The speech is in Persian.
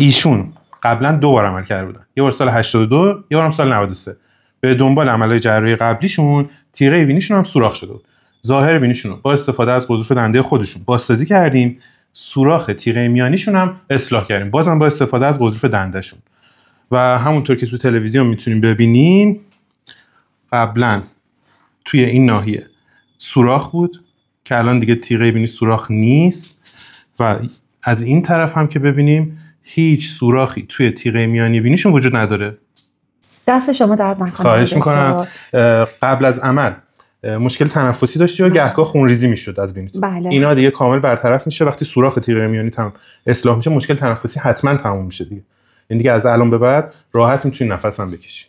ایشون قبلا 2 بار عمل کرده بودن، یه بار سال 82، یه بارم سال 93. به دنبال عملهای جراحی قبلیشون تیره بینیشون هم سوراخ شده بود. ظاهر بینیشون رو با استفاده از قضیف دنده خودشون بازسازی کردیم، سوراخ تیره میانیشون هم اصلاح کردیم، بازم با استفاده از قضیف دندهشون. و همونطور که تو تلویزیون میتونیم ببینین قبلا توی این ناحیه سوراخ بود که الان دیگه تیره بینی سوراخ نیست و از این طرف هم که ببینیم هیچ سوراخی توی تیره میانی بینیشون وجود نداره. دست شما درد نکنه. خواهش میکنم. قبل از عمل مشکل تنفسی داشتی یا گهگاه خونریزی میشد از بینیت؟ بله. اینا دیگه کامل برطرف میشه. وقتی سوراخ تیره میانی هم اصلاح میشه مشکل تنفسی حتما تموم میشه دیگه. یعنی دیگه از الان به بعد راحت میتونی نفس هم بکشی.